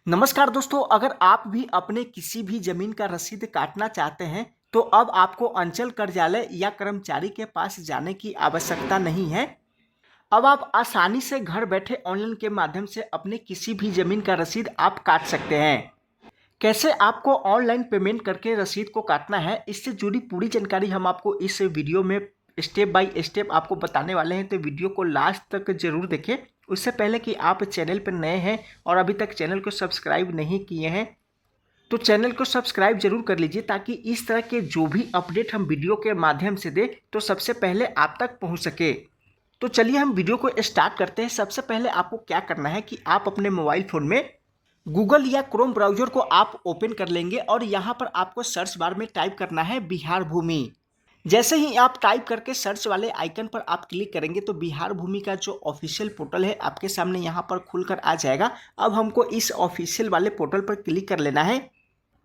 नमस्कार दोस्तों, अगर आप भी अपने किसी भी जमीन का रसीद काटना चाहते हैं तो अब आपको अंचल कार्यालय या कर्मचारी के पास जाने की आवश्यकता नहीं है। अब आप आसानी से घर बैठे ऑनलाइन के माध्यम से अपने किसी भी जमीन का रसीद आप काट सकते हैं। कैसे आपको ऑनलाइन पेमेंट करके रसीद को काटना है, इससे जुड़ी पूरी जानकारी हम आपको इस वीडियो में स्टेप बाय स्टेप आपको बताने वाले हैं, तो वीडियो को लास्ट तक जरूर देखें। उससे पहले कि आप चैनल पर नए हैं और अभी तक चैनल को सब्सक्राइब नहीं किए हैं तो चैनल को सब्सक्राइब जरूर कर लीजिए, ताकि इस तरह के जो भी अपडेट हम वीडियो के माध्यम से दें तो सबसे पहले आप तक पहुंच सके। तो चलिए हम वीडियो को स्टार्ट करते हैं। सबसे पहले आपको क्या करना है कि आप अपने मोबाइल फ़ोन में गूगल या क्रोम ब्राउज़र को आप ओपन कर लेंगे और यहाँ पर आपको सर्च बार में टाइप करना है बिहार भूमि। जैसे ही आप टाइप करके सर्च वाले आइकन पर आप क्लिक करेंगे तो बिहार भूमि का जो ऑफिशियल पोर्टल है आपके सामने यहाँ पर खुलकर आ जाएगा। अब हमको इस ऑफिशियल वाले पोर्टल पर क्लिक कर लेना है।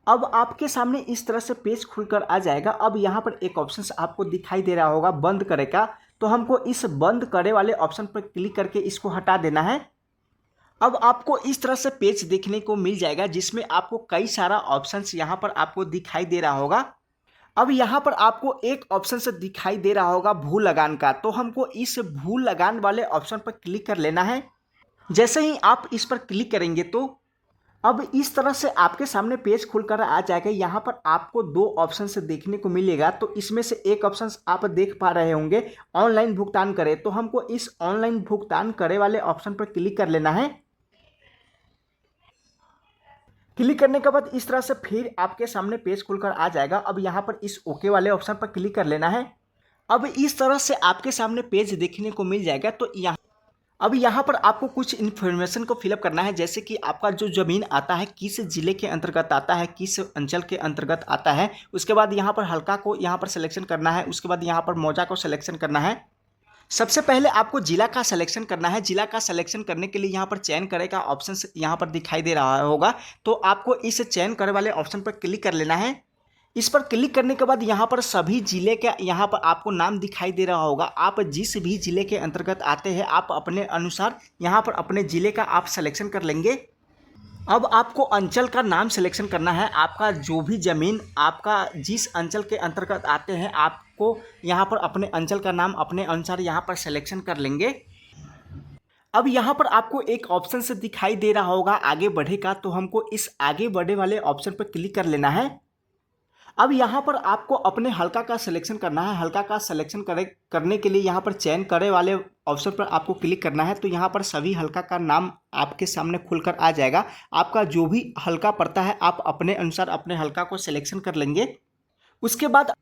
अब आपके सामने इस तरह से पेज खुलकर आ जाएगा। अब यहाँ पर एक ऑप्शन आपको दिखाई दे रहा होगा बंद करे का, तो हमको इस बंद करे वाले ऑप्शन पर क्लिक करके इसको हटा देना है। अब आपको इस तरह से पेज देखने को मिल जाएगा जिसमें आपको कई सारा ऑप्शंस यहाँ पर आपको दिखाई दे रहा होगा। अब यहाँ पर आपको एक ऑप्शन से दिखाई दे रहा होगा भू लगान का, तो हमको इस भू लगान वाले ऑप्शन पर क्लिक कर लेना है। जैसे ही आप इस पर क्लिक करेंगे तो अब इस तरह से आपके सामने पेज खुलकर आ जाएगा। यहाँ पर आपको दो ऑप्शन से देखने को मिलेगा, तो इसमें से एक ऑप्शन आप देख पा रहे होंगे ऑनलाइन भुगतान करें, तो हमको इस ऑनलाइन भुगतान करे वाले ऑप्शन पर क्लिक कर लेना है। क्लिक करने के बाद इस तरह से फिर आपके सामने पेज खुलकर आ जाएगा। अब यहाँ पर इस ओके वाले ऑप्शन पर क्लिक कर लेना है। अब इस तरह से आपके सामने पेज देखने को मिल जाएगा। तो यहाँ पर आपको कुछ इन्फॉर्मेशन को फिलअप करना है, जैसे कि आपका जो ज़मीन आता है किस जिले के अंतर्गत आता है, किस अंचल के अंतर्गत आता है। उसके बाद यहाँ पर हल्का को यहाँ पर सिलेक्शन करना है। उसके बाद यहाँ पर मौजा को सिलेक्शन करना है। सबसे पहले आपको जिला का सिलेक्शन करना है। जिला का सिलेक्शन करने के लिए यहाँ पर चयन करे का ऑप्शन यहाँ पर दिखाई दे रहा होगा, तो आपको इस चयन करे वाले ऑप्शन पर क्लिक कर लेना है। इस पर क्लिक करने के बाद यहाँ पर सभी जिले का यहाँ पर आपको नाम दिखाई दे रहा होगा। आप जिस भी जिले के अंतर्गत आते हैं आप अपने अनुसार यहाँ पर अपने जिले का आप सिलेक्शन कर लेंगे। अब आपको अंचल का नाम सिलेक्शन करना है। आपका जो भी ज़मीन आपका जिस अंचल के अंतर्गत आते हैं आपको यहाँ पर अपने अंचल का नाम अपने अनुसार यहाँ पर सिलेक्शन कर लेंगे। अब यहाँ पर आपको एक ऑप्शन से दिखाई दे रहा होगा आगे बढ़े का, तो हमको इस आगे बढ़े वाले ऑप्शन पर क्लिक कर लेना है। अब यहाँ पर आपको अपने हल्का का सिलेक्शन करना है। हल्का का सिलेक्शन करने के लिए यहाँ पर चयन करे वाले ऑप्शन पर आपको क्लिक करना है। तो यहाँ पर सभी हल्का का नाम आपके सामने खुलकर आ जाएगा। आपका जो भी हल्का पड़ता है आप अपने अनुसार अपने हल्का को सिलेक्शन कर लेंगे। उसके बाद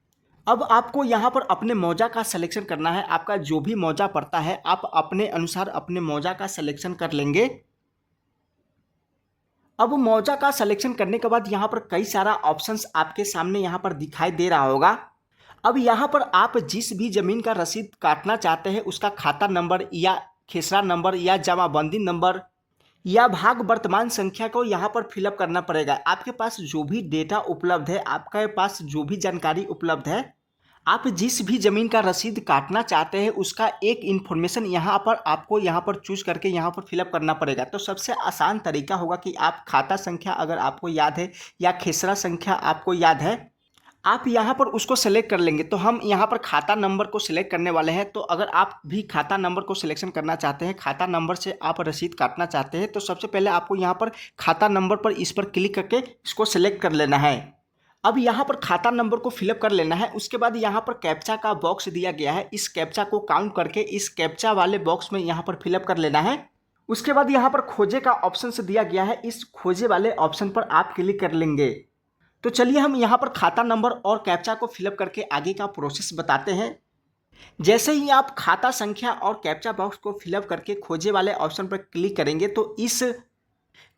अब आपको यहाँ पर अपने मौजा का सिलेक्शन करना है। आपका जो भी मौजा पड़ता है आप अपने अनुसार अपने मौजा का सिलेक्शन कर लेंगे। अब मौजा का सिलेक्शन करने के बाद यहाँ पर कई सारा ऑप्शंस आपके सामने यहाँ पर दिखाई दे रहा होगा। अब यहाँ पर आप जिस भी ज़मीन का रसीद काटना चाहते हैं उसका खाता नंबर या खेसरा नंबर या जमाबंदी नंबर या भाग वर्तमान संख्या को यहाँ पर फिलअप करना पड़ेगा। आपके पास जो भी डेटा उपलब्ध है, आपके पास जो भी जानकारी उपलब्ध है, आप जिस भी ज़मीन का रसीद काटना चाहते हैं उसका एक इन्फॉर्मेशन यहाँ पर आपको यहाँ पर चूज करके यहाँ पर फिलअप करना पड़ेगा। तो सबसे आसान तरीका होगा कि आप खाता संख्या अगर आपको याद है या खेसरा संख्या आपको याद है, आप यहाँ पर उसको सेलेक्ट कर लेंगे। तो हम यहाँ पर खाता नंबर को सिलेक्ट करने वाले हैं। तो अगर आप भी खाता नंबर को सिलेक्शन करना चाहते हैं, खाता नंबर से आप रसीद काटना चाहते हैं, तो सबसे पहले आपको यहाँ पर खाता नंबर पर इस पर क्लिक करके इसको सिलेक्ट कर लेना है। अब यहाँ पर खाता नंबर को फिलअप कर लेना है। उसके बाद यहाँ पर कैप्चा का बॉक्स दिया गया है, इस कैप्चा को काउंट करके इस कैप्चा वाले बॉक्स में यहाँ पर फिलअप कर लेना है। उसके बाद यहाँ पर खोजे का ऑप्शन से दिया गया है, इस खोजे वाले ऑप्शन पर आप क्लिक कर लेंगे। तो चलिए हम यहाँ पर खाता नंबर और कैप्चा को फिलअप करके आगे का प्रोसेस बताते हैं। जैसे ही आप खाता संख्या और कैप्चा बॉक्स को फिलअप करके खोजे वाले ऑप्शन पर क्लिक करेंगे तो इस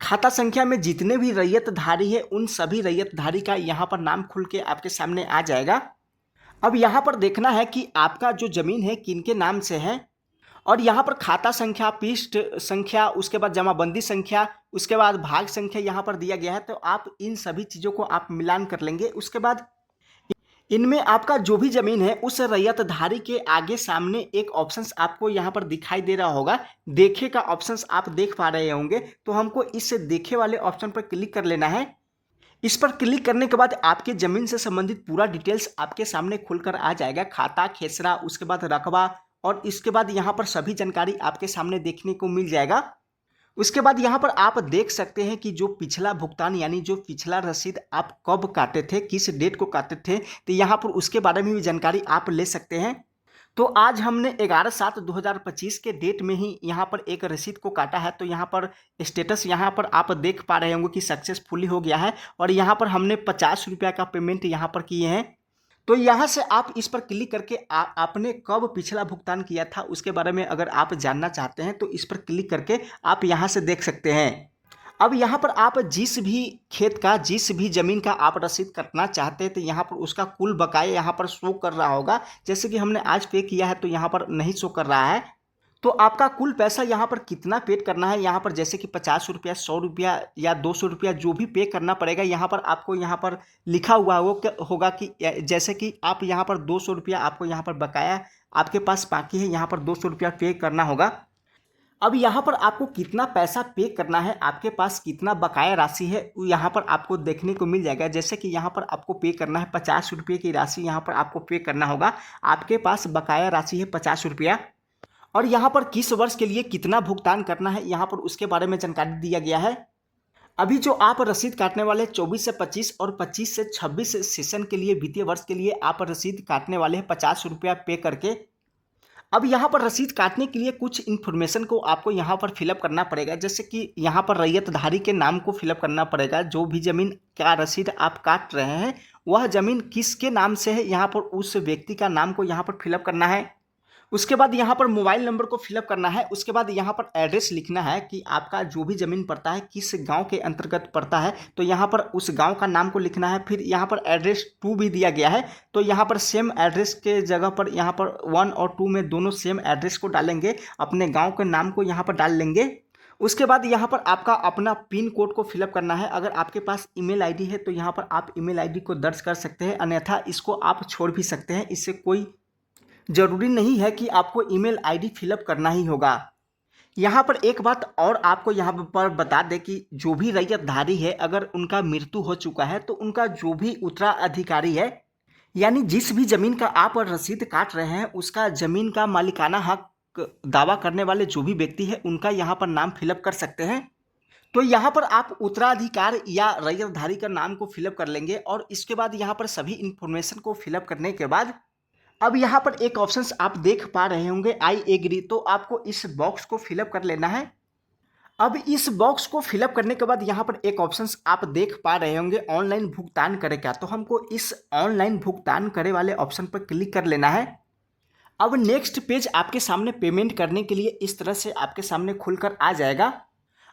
खाता संख्या में जितने भी रैयतधारी है उन सभी रैयतधारी का यहाँ पर नाम खुल के आपके सामने आ जाएगा। अब यहाँ पर देखना है कि आपका जो ज़मीन है किनके नाम से है, और यहाँ पर खाता संख्या, पृष्ठ संख्या, उसके बाद जमाबंदी संख्या, उसके बाद भाग संख्या यहाँ पर दिया गया है। तो आप इन सभी चीज़ों को आप मिलान कर लेंगे। उसके बाद इनमें आपका जो भी ज़मीन है उस रैयतधारी के आगे सामने एक ऑप्शंस आपको यहाँ पर दिखाई दे रहा होगा। देखे का ऑप्शंस आप देख पा रहे होंगे, तो हमको इस देखे वाले ऑप्शन पर क्लिक कर लेना है। इस पर क्लिक करने के बाद आपके ज़मीन से संबंधित पूरा डिटेल्स आपके सामने खुलकर आ जाएगा। खाता, खेसरा, उसके बाद रकबा और इसके बाद यहाँ पर सभी जानकारी आपके सामने देखने को मिल जाएगा। उसके बाद यहाँ पर आप देख सकते हैं कि जो पिछला भुगतान यानी जो पिछला रसीद आप कब काटे थे, किस डेट को काटे थे, तो यहाँ पर उसके बारे में भी जानकारी आप ले सकते हैं। तो आज हमने 11/7/2025 के डेट में ही यहाँ पर एक रसीद को काटा है। तो यहाँ पर स्टेटस यहाँ पर आप देख पा रहे होंगे कि सक्सेसफुली हो गया है और यहाँ पर हमने 50 रुपया का पेमेंट यहाँ पर किए हैं। तो यहाँ से आप इस पर क्लिक करके आपने कब पिछला भुगतान किया था उसके बारे में अगर आप जानना चाहते हैं तो इस पर क्लिक करके आप यहाँ से देख सकते हैं। अब यहाँ पर आप जिस भी खेत का, जिस भी ज़मीन का आप रसीद कटना चाहते हैं तो यहाँ पर उसका कुल बकाया यहाँ पर शो कर रहा होगा। जैसे कि हमने आज पे किया है तो यहाँ पर नहीं शो कर रहा है। तो आपका कुल पैसा यहाँ पर कितना पेड करना है, यहाँ पर जैसे कि 50 रुपया, 100 रुपया या 200 रुपया जो भी पे करना पड़ेगा, यहाँ पर आपको यहाँ पर लिखा हुआ होगा कि जैसे कि आप यहाँ पर 200 रुपया आपको यहाँ पर बकाया आपके पास बाकी है, यहाँ पर 200 रुपया पे करना होगा। अब यहाँ पर आपको कितना पैसा पे करना है, आपके पास कितना बकाया राशि है, वो यहाँ पर आपको देखने को मिल जाएगा। जैसे कि यहाँ पर आपको पे करना है 50 रुपये की राशि यहाँ पर आपको पे करना होगा। आपके पास बकाया राशि है 50 रुपया और यहाँ पर किस वर्ष के लिए कितना भुगतान करना है यहाँ पर उसके बारे में जानकारी दिया गया है। अभी जो आप रसीद काटने वाले 24 से 25 और 25 से 26 सेशन के लिए, वित्तीय वर्ष के लिए आप रसीद काटने वाले हैं 50 रुपया पे करके। अब यहाँ पर रसीद काटने के लिए कुछ इन्फॉर्मेशन को आपको यहाँ पर फिलअप करना पड़ेगा। जैसे कि यहाँ पर रैयतधारी के नाम को फिलअप करना पड़ेगा। जो भी ज़मीन का रसीद आप काट रहे हैं वह ज़मीन किसके नाम से है, यहाँ पर उस व्यक्ति का नाम को यहाँ पर फिलअप करना है। उसके बाद यहाँ पर मोबाइल नंबर को फिलअप करना है। उसके बाद यहाँ पर एड्रेस लिखना है कि आपका जो भी ज़मीन पड़ता है किस गांव के अंतर्गत पड़ता है, तो यहाँ पर उस गांव का नाम को लिखना है। फिर यहाँ पर एड्रेस 2 भी दिया गया है, तो यहाँ पर सेम एड्रेस के जगह पर यहाँ पर 1 और 2 में दोनों सेम एड्रेस को डालेंगे, अपने गाँव के नाम को यहाँ पर डाल लेंगे। उसके बाद यहाँ पर आपका अपना पिन कोड को फिलअप करना है। अगर आपके पास ईमेल आईडी है तो यहाँ पर आप ईमेल आईडी को दर्ज कर सकते हैं, अन्यथा इसको आप छोड़ भी सकते हैं। इससे कोई ज़रूरी नहीं है कि आपको ईमेल आईडी फिलअप करना ही होगा। यहाँ पर एक बात और आपको यहाँ पर बता दें कि जो भी रैयतधारी है अगर उनका मृत्यु हो चुका है तो उनका जो भी उत्तराधिकारी है, यानी जिस भी ज़मीन का आप रसीद काट रहे हैं उसका ज़मीन का मालिकाना हक दावा करने वाले जो भी व्यक्ति है उनका यहाँ पर नाम फिलअप कर सकते हैं। तो यहाँ पर आप उत्तराधिकार या रैयतधारी का नाम को फिलअप कर लेंगे और इसके बाद यहाँ पर सभी इन्फॉर्मेशन को फिलअप करने के बाद अब यहाँ पर एक ऑप्शंस आप देख पा रहे होंगे, आई एग्री। तो आपको इस बॉक्स को फिलअप कर लेना है। अब इस बॉक्स को फिलअप करने के बाद यहाँ पर एक ऑप्शंस आप देख पा रहे होंगे, ऑनलाइन भुगतान करें क्या, तो हमको इस ऑनलाइन भुगतान करे वाले ऑप्शन पर क्लिक कर लेना है। अब नेक्स्ट पेज आपके सामने पेमेंट करने के लिए इस तरह से आपके सामने खुलकर आ जाएगा।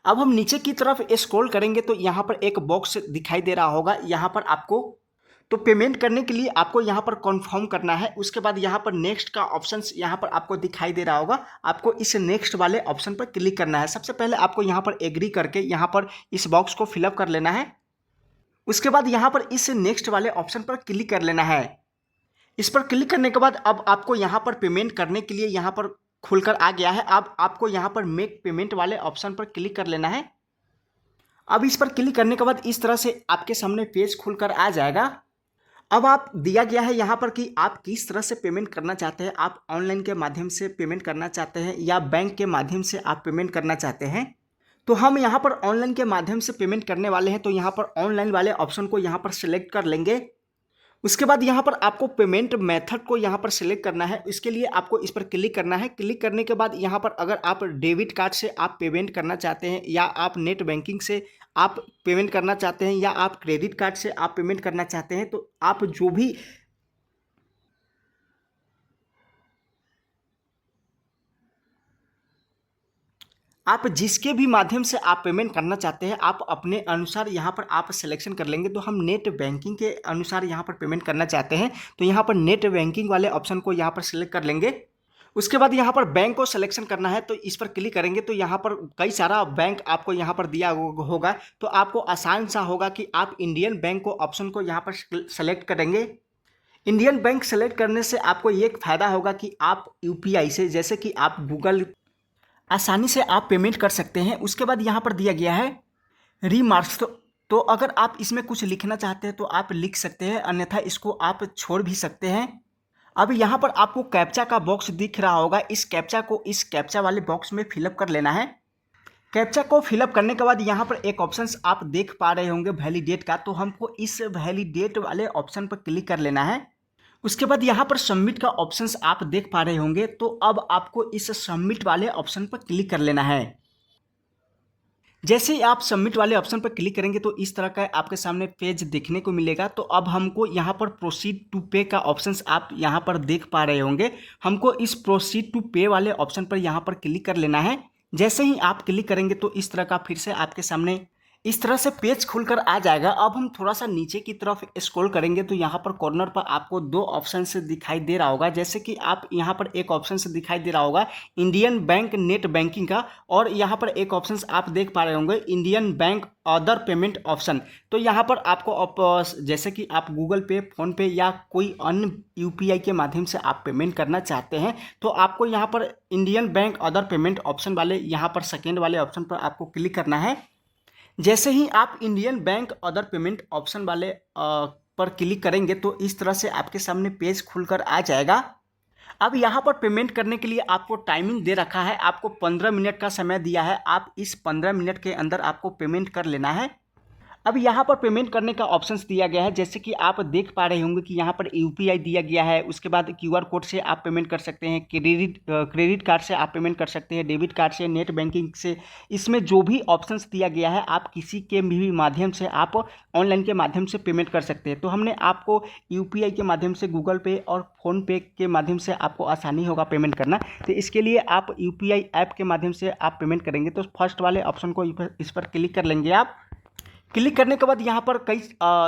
अब हम नीचे की तरफ स्क्रॉल करेंगे तो यहाँ पर एक बॉक्स दिखाई दे रहा होगा। यहाँ पर आपको तो पेमेंट करने के लिए आपको यहाँ पर कन्फर्म करना है। उसके बाद यहाँ पर नेक्स्ट का ऑप्शंस यहाँ पर आपको दिखाई दे रहा होगा। आपको इस नेक्स्ट वाले ऑप्शन पर क्लिक करना है। सबसे पहले आपको यहाँ पर एग्री करके यहाँ पर इस बॉक्स को फिलअप कर लेना है। उसके बाद यहाँ पर इस नेक्स्ट वाले ऑप्शन पर क्लिक कर लेना है। इस पर क्लिक करने के बाद अब आपको यहाँ पर पेमेंट करने के लिए यहाँ पर खुलकर आ गया है। अब आपको यहाँ पर मेक पेमेंट वाले ऑप्शन पर क्लिक कर लेना है। अब इस पर क्लिक करने के बाद इस तरह से आपके सामने पेज खुलकर आ जाएगा। अब आप दिया गया है यहाँ पर कि आप किस तरह से पेमेंट करना चाहते हैं। आप ऑनलाइन के माध्यम से पेमेंट करना चाहते हैं या बैंक के माध्यम से आप पेमेंट करना चाहते हैं। तो हम यहाँ पर ऑनलाइन के माध्यम से पेमेंट करने वाले हैं, तो यहाँ पर ऑनलाइन वाले ऑप्शन को यहाँ पर सिलेक्ट कर लेंगे। उसके बाद यहाँ पर आपको पेमेंट मेथड को यहाँ पर सिलेक्ट करना है। इसके लिए आपको इस पर क्लिक करना है। क्लिक करने के बाद यहाँ पर अगर आप डेबिट कार्ड से आप पेमेंट करना चाहते हैं या आप नेट बैंकिंग से आप पेमेंट करना चाहते हैं या आप क्रेडिट कार्ड से आप पेमेंट करना चाहते हैं, तो आप जो भी आप जिसके भी माध्यम से आप पेमेंट करना चाहते हैं आप अपने अनुसार यहाँ पर आप सिलेक्शन कर लेंगे। तो हम नेट बैंकिंग के अनुसार यहाँ पर पेमेंट करना चाहते हैं, तो यहाँ पर नेट बैंकिंग वाले ऑप्शन को यहाँ पर सिलेक्ट कर लेंगे। उसके बाद यहाँ पर बैंक को सिलेक्शन करना है, तो इस पर क्लिक करेंगे तो यहाँ पर कई सारा बैंक आपको यहाँ पर दिया होगा। तो आपको आसान सा होगा कि आप इंडियन बैंक को ऑप्शन को यहाँ पर सेलेक्ट करेंगे। इंडियन बैंक सेलेक्ट करने से आपको ये एक फ़ायदा होगा कि आप यूपीआई से, जैसे कि आप गूगल, आसानी से आप पेमेंट कर सकते हैं। उसके बाद यहाँ पर दिया गया है रीमार्क्स, तो अगर आप इसमें कुछ लिखना चाहते हैं तो आप लिख सकते हैं, अन्यथा इसको आप छोड़ भी सकते हैं। अब यहाँ पर आपको कैप्चा का बॉक्स दिख रहा होगा, इस कैप्चा को इस कैप्चा वाले बॉक्स में फिलअप कर लेना है। कैप्चा को फिलअप करने के बाद यहाँ पर एक ऑप्शन आप देख पा रहे होंगे वैलिडेट का, तो हमको इस वैलिडेट वाले ऑप्शन पर क्लिक कर लेना है। उसके बाद यहाँ पर सबमिट का ऑप्शंस आप देख पा रहे होंगे, तो अब आपको इस सबमिट वाले ऑप्शन पर क्लिक कर लेना है। जैसे ही आप सबमिट वाले ऑप्शन पर क्लिक करेंगे तो इस तरह का आपके सामने पेज देखने को मिलेगा। तो अब हमको यहाँ पर प्रोसीड टू पे का ऑप्शंस आप यहाँ पर देख पा रहे होंगे, हमको इस प्रोसीड टू पे वाले ऑप्शन पर यहाँ पर क्लिक कर लेना है। जैसे ही आप क्लिक करेंगे तो इस तरह का फिर से आपके सामने इस तरह से पेज खुलकर आ जाएगा। अब हम थोड़ा सा नीचे की तरफ स्क्रॉल करेंगे तो यहाँ पर कॉर्नर पर आपको दो ऑप्शन से दिखाई दे रहा होगा, जैसे कि आप यहाँ पर एक ऑप्शन से दिखाई दे रहा होगा इंडियन बैंक नेट बैंकिंग का, और यहाँ पर एक ऑप्शन आप देख पा रहे होंगे Indian bank other payment option. तो यहाँ पर आपको जैसे कि आप गूगल पे, फोन पे या कोई अन्य यूपीआई के माध्यम से आप पेमेंट करना चाहते हैं तो आपको यहाँ पर Indian bank other payment option वाले यहाँ पर सेकेंड वाले ऑप्शन पर आपको क्लिक करना है। जैसे ही आप Indian bank other payment option वाले पर क्लिक करेंगे तो इस तरह से आपके सामने पेज खुलकर आ जाएगा। अब यहाँ पर पेमेंट करने के लिए आपको टाइमिंग दे रखा है, आपको 15 मिनट का समय दिया है। आप इस 15 मिनट के अंदर आपको पेमेंट कर लेना है। अब यहाँ पर पेमेंट करने का ऑप्शंस दिया गया है, जैसे कि आप देख पा रहे होंगे कि यहाँ पर यूपीआई दिया गया है। उसके बाद क्यूआर कोड से आप पेमेंट कर सकते हैं, क्रेडिट कार्ड से आप पेमेंट कर सकते हैं, डेबिट कार्ड से, नेट बैंकिंग से। इसमें जो भी ऑप्शंस दिया गया है आप किसी के भी माध्यम से आप ऑनलाइन के माध्यम से पेमेंट कर सकते हैं। तो हमने आपको यूपीआई के माध्यम से, गूगल पे और फ़ोन पे के माध्यम से आपको आसानी होगा पेमेंट करना। तो इसके लिए आप यूपीआई ऐप के माध्यम से आप पेमेंट करेंगे तो फर्स्ट वाले ऑप्शन को इस पर क्लिक कर लेंगे आप। क्लिक करने के बाद यहाँ पर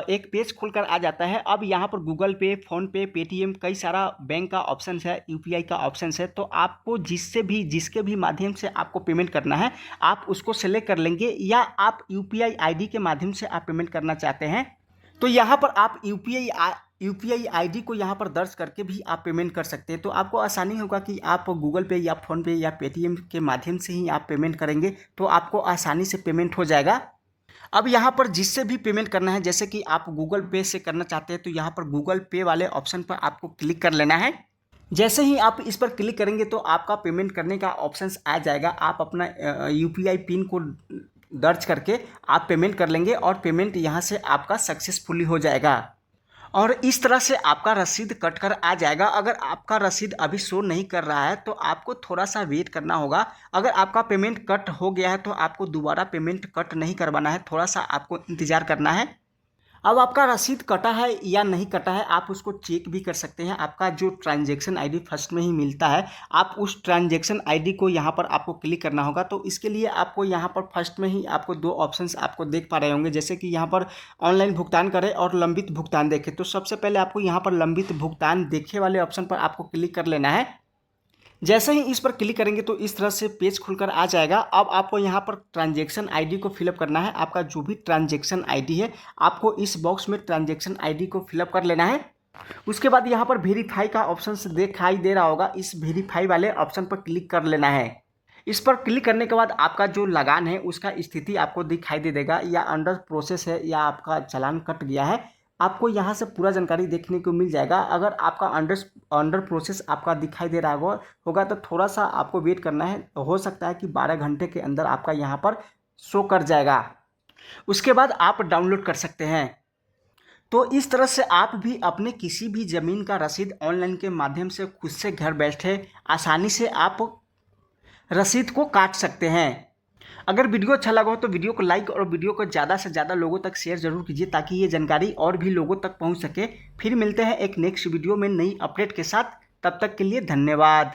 एक पेज खुलकर आ जाता है। अब यहाँ पर गूगल पे, फ़ोन पे, पेटीएम, कई सारा बैंक का ऑप्शन है, यूपीआई का ऑप्शन है। तो आपको जिसके भी माध्यम से आपको पेमेंट करना है आप उसको सेलेक्ट कर लेंगे, या आप यूपीआई आईडी के माध्यम से आप पेमेंट करना चाहते हैं तो यहाँ पर आप यूपीआई आईडी को यहाँ पर दर्ज करके भी आप पेमेंट कर सकते हैं। तो आपको आसानी होगा कि आप गूगल पे या फ़ोन पे या पेटीएम के माध्यम से ही आप पेमेंट करेंगे तो आपको आसानी से पेमेंट हो जाएगा। अब यहाँ पर जिससे भी पेमेंट करना है, जैसे कि आप गूगल पे से करना चाहते हैं तो यहाँ पर गूगल पे वाले ऑप्शन पर आपको क्लिक कर लेना है। जैसे ही आप इस पर क्लिक करेंगे तो आपका पेमेंट करने का ऑप्शंस आ जाएगा। आप अपना यूपीआई पिन को दर्ज करके आप पेमेंट कर लेंगे और पेमेंट यहाँ से आपका सक्सेसफुली हो जाएगा और इस तरह से आपका रसीद कट कर आ जाएगा। अगर आपका रसीद अभी शो नहीं कर रहा है तो आपको थोड़ा सा वेट करना होगा। अगर आपका पेमेंट कट हो गया है तो आपको दोबारा पेमेंट कट नहीं करवाना है, थोड़ा सा आपको इंतज़ार करना है। अब आपका रसीद कटा है या नहीं कटा है आप उसको चेक भी कर सकते हैं। आपका जो ट्रांजैक्शन आईडी फर्स्ट में ही मिलता है, आप उस ट्रांजैक्शन आईडी को यहाँ पर आपको क्लिक करना होगा। तो इसके लिए आपको यहाँ पर फर्स्ट में ही आपको दो ऑप्शंस आपको देख पा रहे होंगे, जैसे कि यहाँ पर ऑनलाइन भुगतान करें और लंबित भुगतान देखें। तो सबसे पहले आपको यहाँ पर लंबित भुगतान देखे वाले ऑप्शन पर आपको क्लिक कर लेना है। जैसे ही इस पर क्लिक करेंगे तो इस तरह से पेज खुलकर आ जाएगा। अब आपको यहाँ पर ट्रांजैक्शन आईडी को फिलअप करना है। आपका जो भी ट्रांजैक्शन आईडी है आपको इस बॉक्स में ट्रांजैक्शन आईडी को फिलअप कर लेना है। उसके बाद यहाँ पर वेरीफाई का ऑप्शन दिखाई दे रहा होगा, इस वेरीफाई वाले ऑप्शन पर क्लिक कर लेना है। इस पर क्लिक करने के बाद आपका जो लगान है उसका स्थिति आपको दिखाई दे देगा, या अंडर प्रोसेस है या आपका चालान कट गया है। आपको यहाँ से पूरा जानकारी देखने को मिल जाएगा। अगर आपका अंडर प्रोसेस आपका दिखाई दे रहा होगा तो थोड़ा सा आपको वेट करना है, हो सकता है कि 12 घंटे के अंदर आपका यहाँ पर शो कर जाएगा। उसके बाद आप डाउनलोड कर सकते हैं। तो इस तरह से आप भी अपने किसी भी ज़मीन का रसीद ऑनलाइन के माध्यम से खुद से घर बैठे आसानी से आप रसीद को काट सकते हैं। अगर वीडियो अच्छा लगा हो तो वीडियो को लाइक और वीडियो को ज़्यादा से ज़्यादा लोगों तक शेयर जरूर कीजिए, ताकि ये जानकारी और भी लोगों तक पहुंच सके। फिर मिलते हैं एक नेक्स्ट वीडियो में नई अपडेट के साथ, तब तक के लिए धन्यवाद।